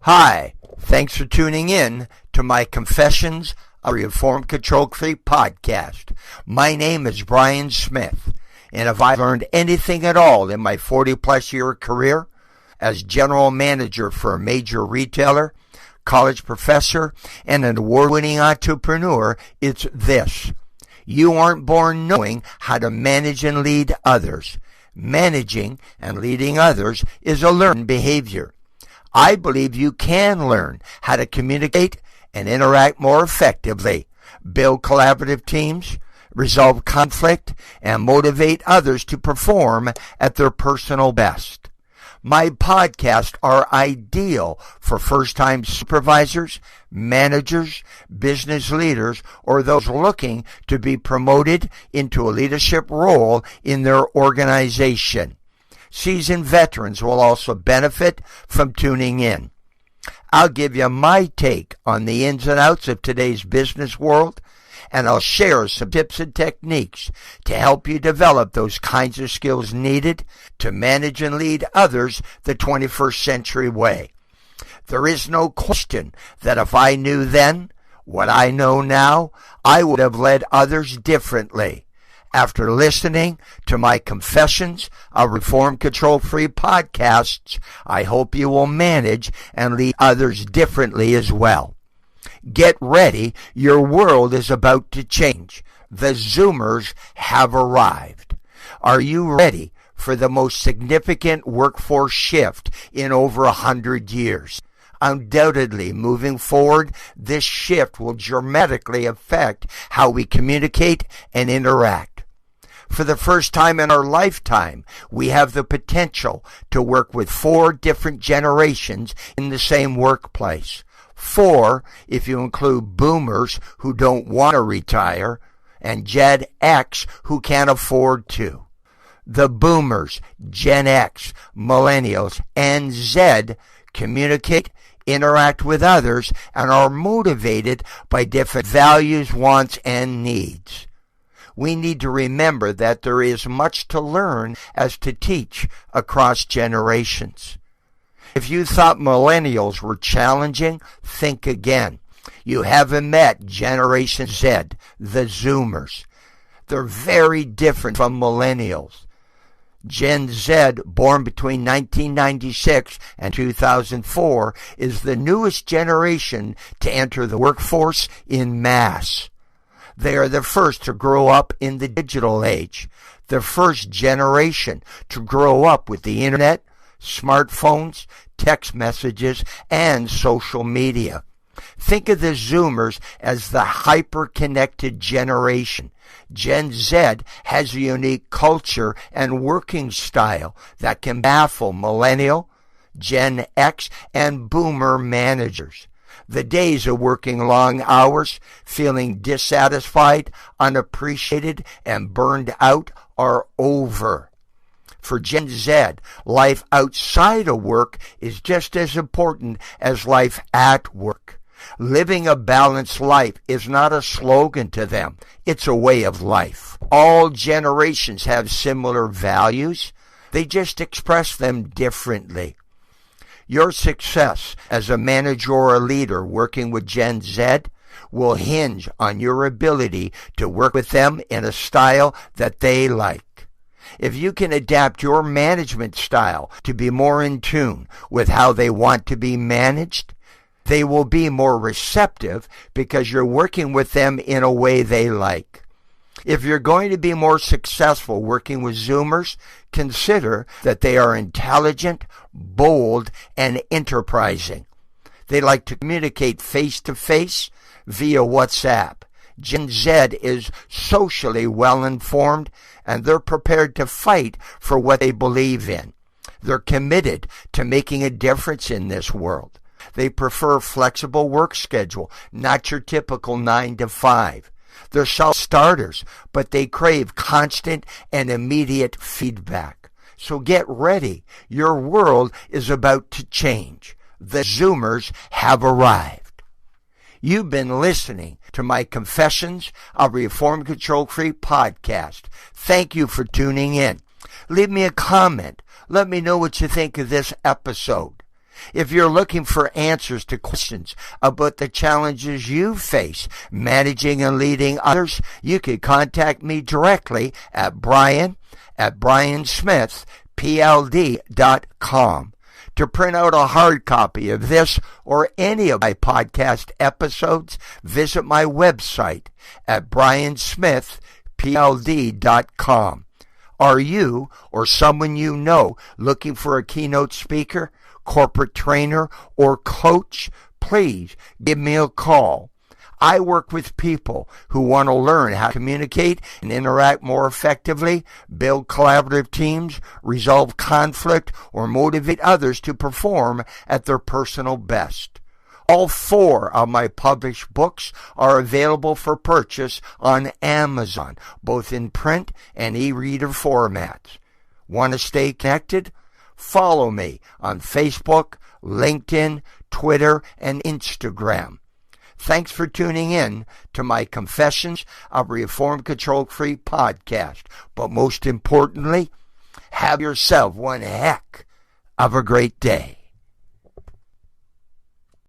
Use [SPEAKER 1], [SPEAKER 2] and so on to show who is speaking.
[SPEAKER 1] Hi, thanks for tuning in to my Confessions, a Reform Control Freak podcast. My name is Brian Smith, and if I've learned anything at all in my 40-plus year career as general manager for a major retailer, college professor, and an award-winning entrepreneur, it's this. You aren't born knowing how to manage and lead others. Managing and leading others is a learned behavior. I believe you can learn how to communicate and interact more effectively, build collaborative teams, resolve conflict, and motivate others to perform at their personal best. My podcasts are ideal for first-time supervisors, managers, business leaders, or those looking to be promoted into a leadership role in their organization. Seasoned veterans will also benefit from tuning in. I'll give you my take on the ins and outs of today's business world, and I'll share some tips and techniques to help you develop those kinds of skills needed to manage and lead others the 21st century way. There is no question that if I knew then what I know now, I would have led others differently. After listening to my Confessions, a Reform Control Free podcasts, I hope you will manage and lead others differently as well. Get ready, your world is about to change. The Zoomers have arrived. Are you ready for the most significant workforce shift in over 100 years? Undoubtedly, moving forward, this shift will dramatically affect how we communicate and interact. For the first time in our lifetime, we have the potential to work with 4 different generations in the same workplace. 4, if you include boomers who don't want to retire, and Gen X who can't afford to. The boomers, Gen X, Millennials, and Z communicate, interact with others, and are motivated by different values, wants, and needs. We need to remember that there is much to learn as to teach across generations. If you thought millennials were challenging, think again. You haven't met Generation Z, the Zoomers. They're very different from millennials. Gen Z, born between 1996 and 2004, is the newest generation to enter the workforce in mass. They are the first to grow up in the digital age, the first generation to grow up with the internet, smartphones, text messages, and social media. Think of the Zoomers as the hyper-connected generation. Gen Z has a unique culture and working style that can baffle millennial, Gen X, and boomer managers. The days of working long hours, feeling dissatisfied, unappreciated, and burned out are over. For Gen Z, life outside of work is just as important as life at work. Living a balanced life is not a slogan to them. It's a way of life. All generations have similar values. They just express them differently. Your success as a manager or a leader working with Gen Z will hinge on your ability to work with them in a style that they like. If you can adapt your management style to be more in tune with how they want to be managed, they will be more receptive because you're working with them in a way they like. If you're going to be more successful working with Zoomers, consider that they are intelligent, bold, and enterprising. They like to communicate face-to-face via WhatsApp. Gen Z is socially well-informed, and they're prepared to fight for what they believe in. They're committed to making a difference in this world. They prefer flexible work schedule, not your typical 9 to 5. They're self-starters, but they crave constant and immediate feedback. So get ready. Your world is about to change. The Zoomers have arrived. You've been listening to my Confessions, a Reform Control Free podcast. Thank you for tuning in. Leave me a comment. Let me know what you think of this episode. If you're looking for answers to questions about the challenges you face managing and leading others, you can contact me directly at brian@briansmith.pld.com. To print out a hard copy of this or any of my podcast episodes, visit my website at briansmith.pld.com. Are you or someone you know looking for a keynote speaker, corporate trainer, or coach? Please give me a call. I work with people who want to learn how to communicate and interact more effectively, build collaborative teams, resolve conflict, or motivate others to perform at their personal best. All 4 of my published books are available for purchase on Amazon, both in print and e-reader formats. Want to stay connected? Follow me on Facebook, LinkedIn, Twitter, and Instagram. Thanks for tuning in to my Confessions of a Reformed Control Freak podcast. But most importantly, have yourself one heck of a great day.